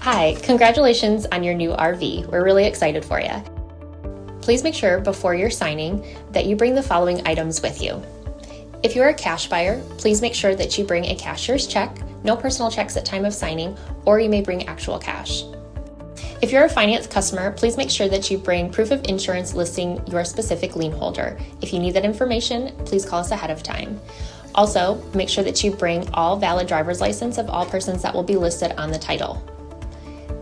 Hi, congratulations on your new RV. We're really excited for you. Please make sure before you're signing that you bring the following items with you. If you're a cash buyer, please make sure that you bring a cashier's check, no personal checks at time of signing, or you may bring actual cash. If you're a finance customer, please make sure that you bring proof of insurance listing your specific lien holder. If you need that information, please call us ahead of time. Also, make sure that you bring all valid driver's license of all persons that will be listed on the title.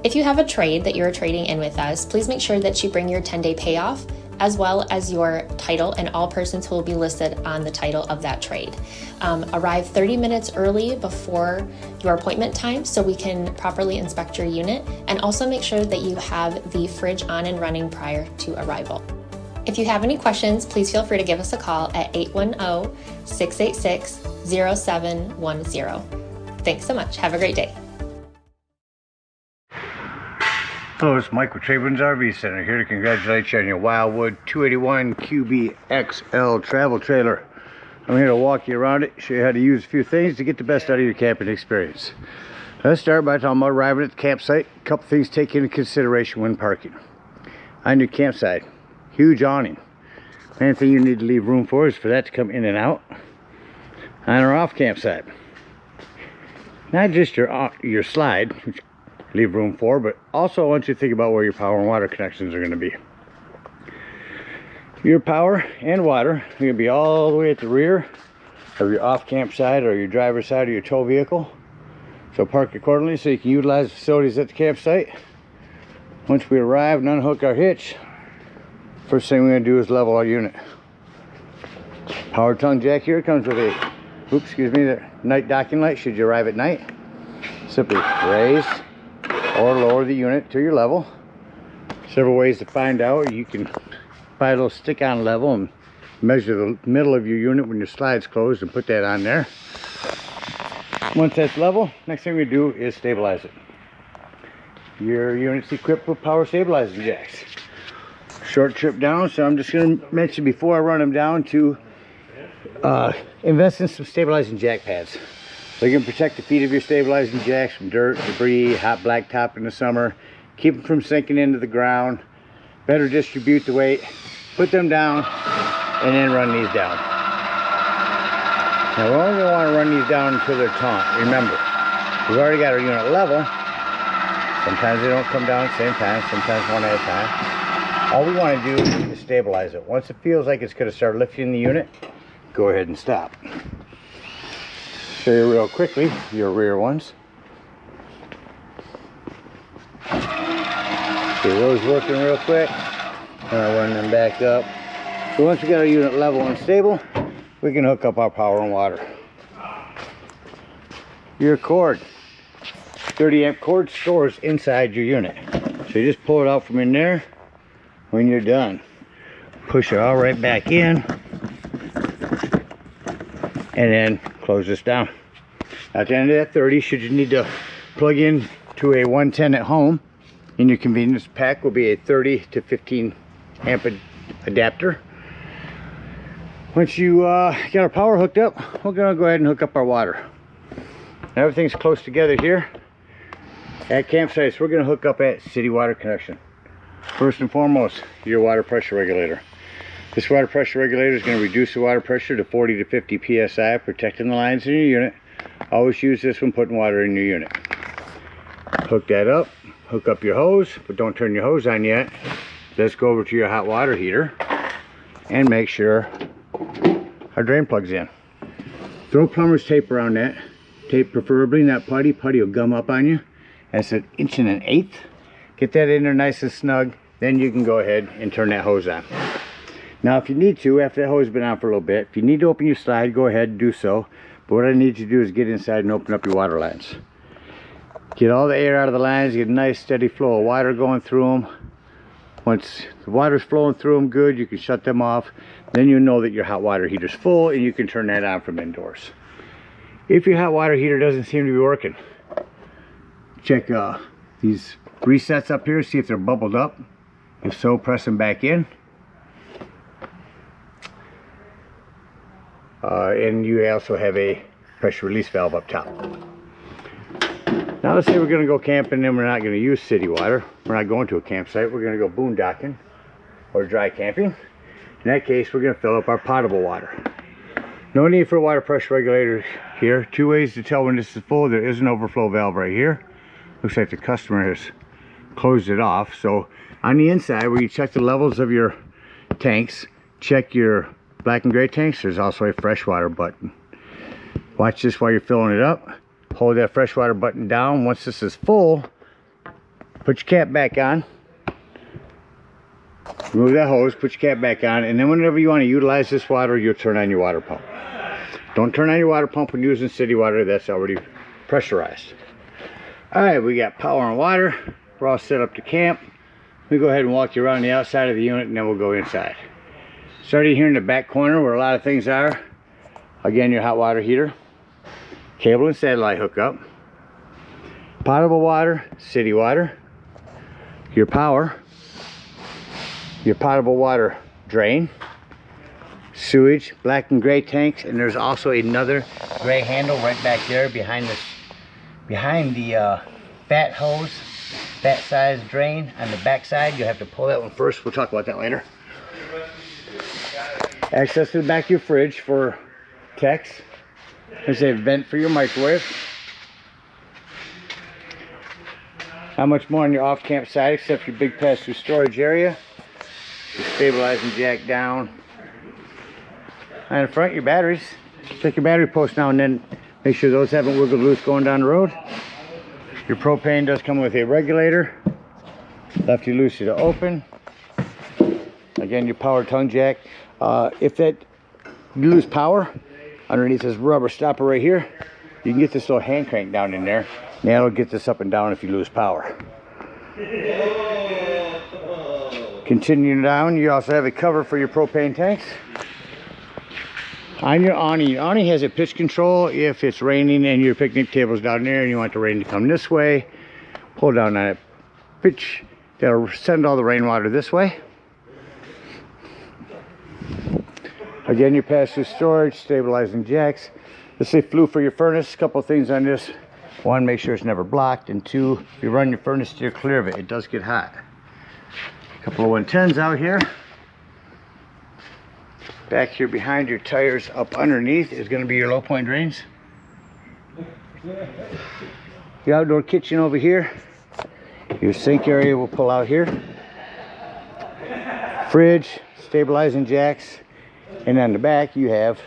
If you have a trade that you're trading in with us, please make sure that you bring your 10-day payoff as well as your title and all persons who will be listed on the title of that trade. Arrive 30 minutes early before your appointment time so we can properly inspect your unit, and also make sure that you have the fridge on and running prior to arrival. If you have any questions, please feel free to give us a call at 810-686-0710. Thanks so much. Have a great day. Hello, it's Mike with TradeWinds RV Center, here to congratulate you on your Wildwood 281 QB travel trailer. I'm here to walk you around it, show you how to use a few things to get the best out of your camping experience. Let's start by talking about arriving at the campsite. A couple things to take into consideration when parking. On your campsite, huge awning. Main thing you need to leave room for is for that to come in and out. On or off campsite, not just your slide, which leave room for, but also I want you to think about where your power and water connections are going to be. Your power and water are going to be all the way at the rear of your off campsite or your driver's side of your tow vehicle. So park accordingly so you can utilize the facilities at the campsite. Once we arrive and unhook our hitch, first thing we're going to do is level our unit. Power tongue jack here comes with a, the night docking light should you arrive at night. Simply raise or lower the unit to your level. Several ways to find out. You can buy a little stick-on level and measure the middle of your unit when your slide's closed and put that on there. Once that's level, next thing we do is stabilize it. Your unit's equipped with power stabilizing jacks. Short trip down, so I'm just going to mention before I run them down to invest in some stabilizing jack pads. So you can protect the feet of your stabilizing jacks from dirt, debris, hot blacktop in the summer. Keep them from sinking into the ground. Better distribute the weight. Put them down and then run these down. Now we're only going to want to run these down until they're taut. Remember, we've already got our unit level. Sometimes they don't come down at the same time, sometimes one at a time. All we want to do is stabilize it. Once it feels like it's going to start lifting the unit, go ahead and stop. Show you real quickly your rear ones. See those working real quick. I'll run them back up. So once we got our unit level and stable, we can hook up our power and water. Your cord, 30 amp cord stores inside your unit. So you just pull it out from in there. When you're done, push it all right back in and then close this down. At the end of that 30, should you need to plug in to a 110 at home, in your convenience pack will be a 30 to 15 amp adapter. Once you got our power hooked up, we're going to go ahead and hook up our water. Everything's close together here. At campsites, we're going to hook up at city water connection. First and foremost, your water pressure regulator. This water pressure regulator is going to reduce the water pressure to 40 to 50 psi, protecting the lines in your unit. Always use this when putting water in your unit. Hook that up, hook up your hose, but don't turn your hose on yet. Let's go over to your hot water heater and make sure our drain plug's in. Throw plumber's tape around that. Tape preferably, not putty. Putty will gum up on you. That's 1 1/8 inches. Get that in there nice and snug, then you can go ahead and turn that hose on. Now if you need to, after that hose has been on for a little bit, if you need to open your slide, go ahead and do so. But what I need you to do is get inside and open up your water lines. Get all the air out of the lines, get a nice steady flow of water going through them. Once the water's flowing through them good, you can shut them off. Then you know that your hot water heater's full and you can turn that on from indoors. If your hot water heater doesn't seem to be working, check these resets up here, see if they're bubbled up. If so, press them back in. And you also have a pressure release valve up top. Now let's say we're going to go camping and we're not going to use city water. We're not going to a campsite. We're going to go boondocking or dry camping. In that case, we're going to fill up our potable water. No need for a water pressure regulator here. Two ways to tell when this is full. There is an overflow valve right here. Looks like the customer has closed it off. So on the inside where you check the levels of your tanks, check your black and gray tanks, there's also a freshwater button. Watch this while you're filling it up. Hold that freshwater button down. Once this is full, put your cap back on. Remove that hose, put your cap back on, and then whenever you want to utilize this water, you'll turn on your water pump. Don't turn on your water pump when using city water. That's already pressurized. Alright, we got power and water. We're all set up to camp. We go ahead and walk you around the outside of the unit, and then we'll go inside. Starting here in the back corner where a lot of things are. Again, your hot water heater, cable and satellite hookup, potable water, city water, your power, your potable water drain, sewage, black and gray tanks, and there's also another gray handle right back there behind the fat hose, fat size drain on the back side. You'll have to pull that one first. We'll talk about that later. Access to the back of your fridge for techs. There's a vent for your microwave. Not much more on your off campsite except your big pass-through storage area. Your stabilizing jack down. And in front, your batteries. Check your battery post now and then. Make sure those haven't wiggled loose going down the road. Your propane does come with a regulator. Lefty loosey to open. Again, your power tongue jack. If you lose power, underneath this rubber stopper right here, you can get this little hand crank down in there. And that'll get this up and down if you lose power. Continuing down, you also have a cover for your propane tanks. On your awning has a pitch control. If it's raining and your picnic table's down there and you want the rain to come this way, pull down on it. Pitch, that'll send all the rainwater this way. Again, your pass-through storage, stabilizing jacks. Let's say flue for your furnace. A couple things on this. One, make sure it's never blocked. And two, if you run your furnace, steer clear of it. It does get hot. A couple of 110s out here. Back here behind your tires up underneath is going to be your low point drains. The outdoor kitchen over here. Your sink area will pull out here. Fridge, stabilizing jacks. And on the back you have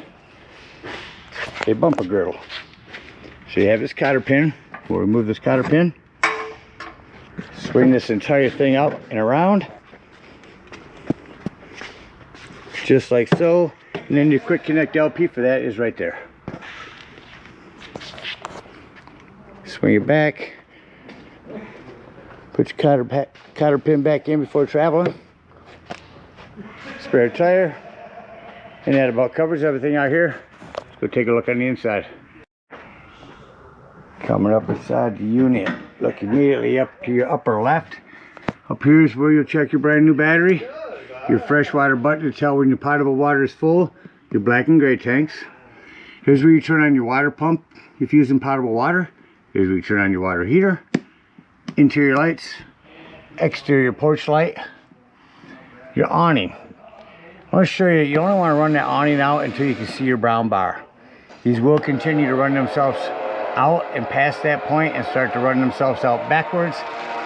a bumper griddle. So you have this cotter pin. We'll remove this cotter pin. Swing this entire thing up and around. Just like so. And then your quick connect LP for that is right there. Swing it back. Put your cotter pin back in before traveling. Spare tire. And that about covers everything out here. Let's go take a look on the inside. Coming up inside the unit, look immediately up to your upper left. Up here is where you'll check your brand new battery. Your freshwater button to tell when your potable water is full. Your black and gray tanks. Here's where you turn on your water pump if you're using potable water. Here's where you turn on your water heater. Interior lights. Exterior porch light. Your awning. I want to show you, you only want to run that awning out until you can see your brown bar. These will continue to run themselves out and past that point and start to run themselves out backwards.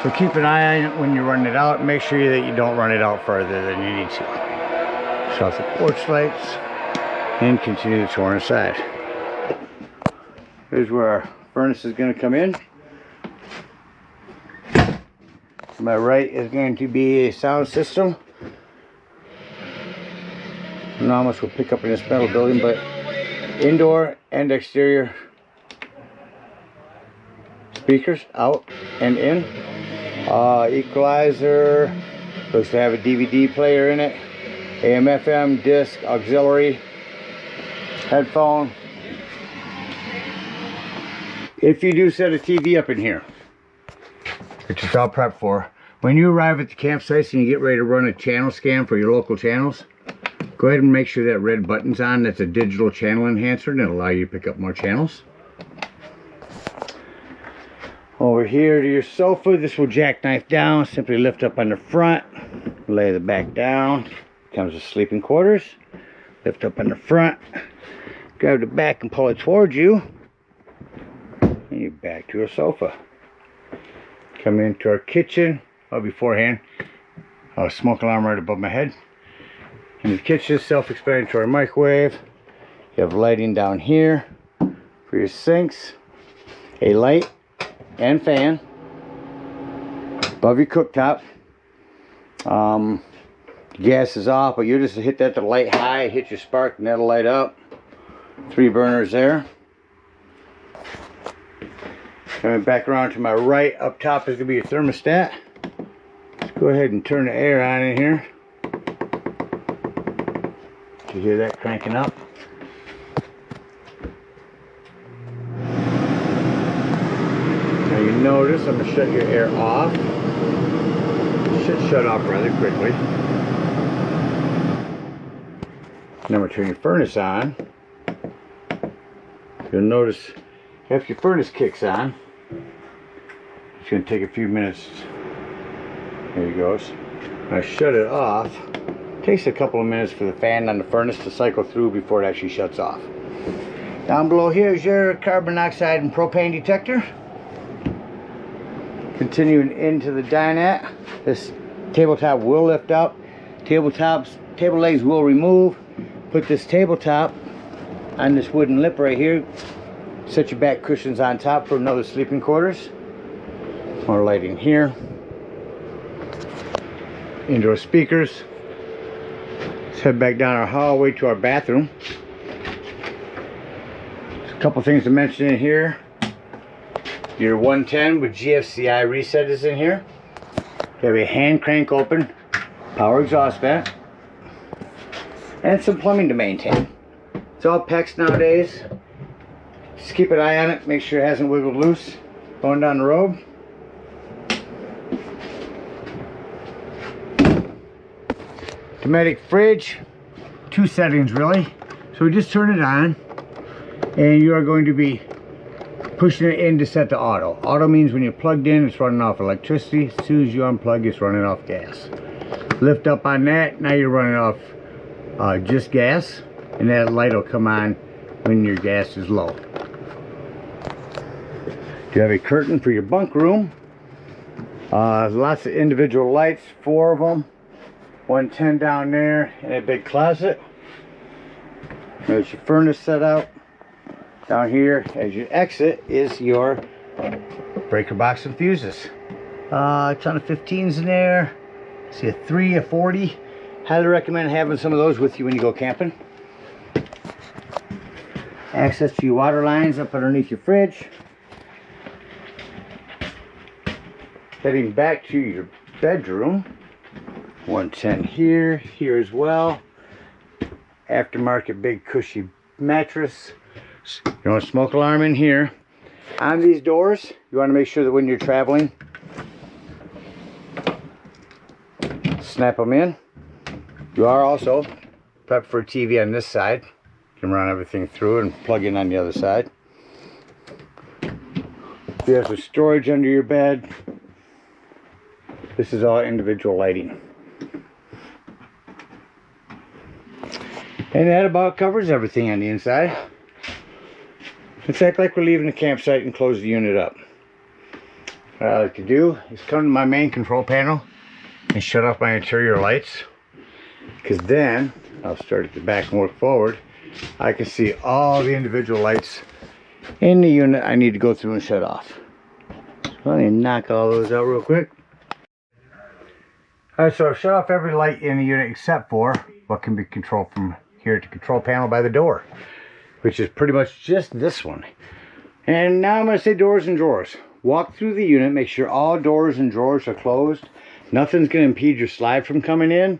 So keep an eye on it when you're running it out. Make sure that you don't run it out further than you need to. Shut off the porch lights and continue the tour inside. Here's where our furnace is going to come in. To my right is going to be a sound system. Not much we'll pick up in this metal building, but indoor and exterior speakers out and in. Equalizer, looks to have a DVD player in it. AM, FM, disc, auxiliary, headphone. If you do set a TV up in here, which is all prepped for, when you arrive at the campsites and you get ready to run a channel scan for your local channels, go ahead and make sure that red button's on. That's a digital channel enhancer and it'll allow you to pick up more channels. Over here to your sofa, this will jackknife down. Simply lift up on the front, lay the back down. Comes with sleeping quarters. Lift up on the front, grab the back and pull it towards you, and you're back to a sofa. Come into our kitchen. Oh, beforehand, a smoke alarm right above my head. In the kitchen, self-explanatory microwave. You have lighting down here for your sinks, a light and fan above your cooktop. Gas is off, but you just hit that to light high, hit your spark, and that'll light up. 3 burners there. Coming back around to my right, up top is going to be your thermostat. Let's go ahead and turn the air on in here. You hear that cranking up? Now you notice I'm going to shut your air off. It should shut off rather quickly. Now we're turning your furnace on. You'll notice after your furnace kicks on, it's going to take a few minutes. There it goes. When I shut it off, it takes a couple of minutes for the fan on the furnace to cycle through before it actually shuts off. Down below here is your carbon monoxide and propane detector. Continuing into the dinette, this tabletop will lift up. Table legs will remove. Put this tabletop on this wooden lip right here. Set your back cushions on top for another sleeping quarters. More lighting here. Indoor speakers. Let's head back down our hallway to our bathroom. There's a couple things to mention in here. Your 110 with GFCI reset is in here. You have a hand crank open power exhaust vent. And some plumbing to maintain. It's all PEX nowadays. Just keep an eye on it. Make sure it hasn't wiggled loose going down the road. Dometic fridge. 2 settings really. So we just turn it on. And you are going to be pushing it in to set to auto. Auto means when you're plugged in, it's running off electricity. As soon as you unplug, it's running off gas. Lift up on that. Now you're running off just gas, and that light will come on when your gas is low. You have a curtain for your bunk room. Lots of individual lights, 4 of them. 110 down there, and a big closet. There's your furnace set out. Down here, as you exit, is your breaker box enthusiast. A ton of 15s in there. See a 3, a 40. Highly recommend having some of those with you when you go camping. Access to your water lines up underneath your fridge. Heading back to your bedroom. 110 here, here as well. Aftermarket big cushy mattress. You want a smoke alarm in here. On these doors, you want to make sure that when you're traveling, snap them in. You are also prepped for a TV on this side. You can run everything through and plug in on the other side. You have some storage under your bed. This is all individual lighting. And that about covers everything on the inside. Let's act like we're leaving the campsite and close the unit up. What I like to do is come to my main control panel and shut off my interior lights. Because then, I'll start at the back and work forward, I can see all the individual lights in the unit I need to go through and shut off. So let me knock all those out real quick. Alright, so I've shut off every light in the unit except for what can be controlled from here at the control panel by the door, which is pretty much just this one. And now I'm going to say doors and drawers. Walk through the unit, make sure all doors and drawers are closed. Nothing's going to impede your slide from coming in.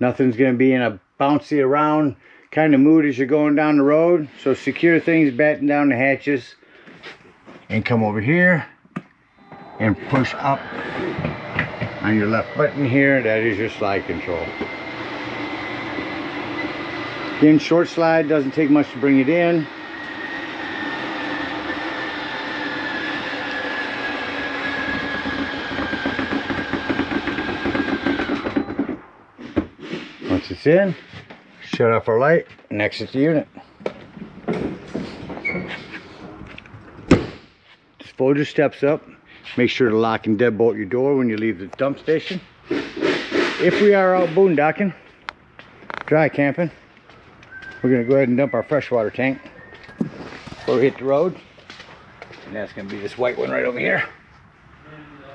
Nothing's going to be in a bouncy around kind of mood as you're going down the road. So secure things, batten down the hatches, and come over here and push up on your left button here. That is your slide control. Again, short slide, doesn't take much to bring it in. this in, shut off our light, and exit the unit. Just fold your steps up. Make sure to lock and deadbolt your door when you leave the dump station. If we are out boondocking, dry camping, we're going to go ahead and dump our freshwater tank before we hit the road. And that's going to be this white one right over here.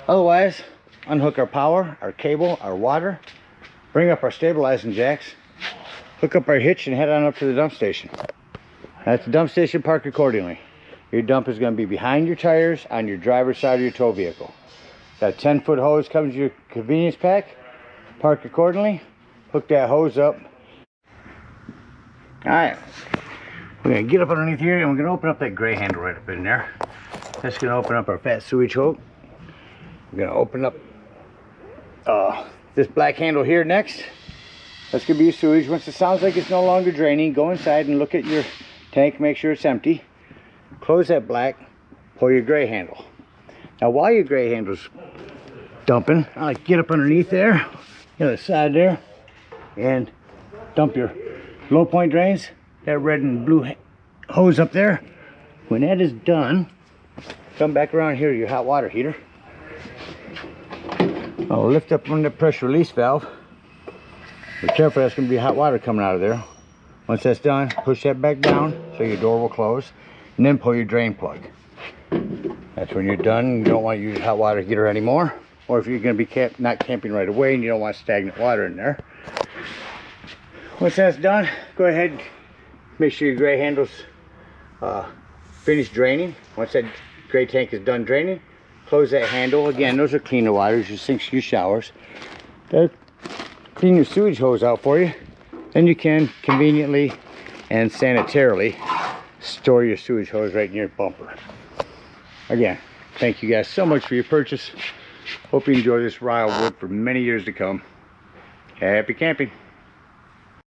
Otherwise, unhook our power, our cable, our water, bring up our stabilizing jacks, hook up our hitch, and head on up to the dump station. At the dump station, park accordingly. Your dump is going to be behind your tires on your driver's side of your tow vehicle. Got a 10-foot hose comes with your convenience pack. Park accordingly, hook that hose up. Alright, we're going to get up underneath here and we're going to open up that gray handle right up in there. That's going to open up our fat sewage hole. We're going to open up this black handle here next. That's going to be your sewage. Once it sounds like it's no longer draining, go inside and look at your tank, make sure it's empty. Close that black, pull your gray handle. Now while your gray handle's dumping, I like get up underneath there, the other side there, and dump your low point drains, that red and blue hose up there. When that is done, come back around here to your hot water heater. I'll lift up on the pressure release valve. Be careful, that's going to be hot water coming out of there. Once that's done, push that back down so your door will close, and then pull your drain plug. That's when you're done. You don't want to use hot water heater anymore, or if you're going to be not camping right away and you don't want stagnant water in there. Once that's done, go ahead, make sure your gray handle's finished draining. Once that gray tank is done draining, close that handle. Again, those are cleaner waters, your sinks, your showers. They'll clean your sewage hose out for you. Then you can conveniently and sanitarily store your sewage hose right in your bumper. Again, thank you guys so much for your purchase. Hope you enjoy this Wildwood for many years to come. Happy camping.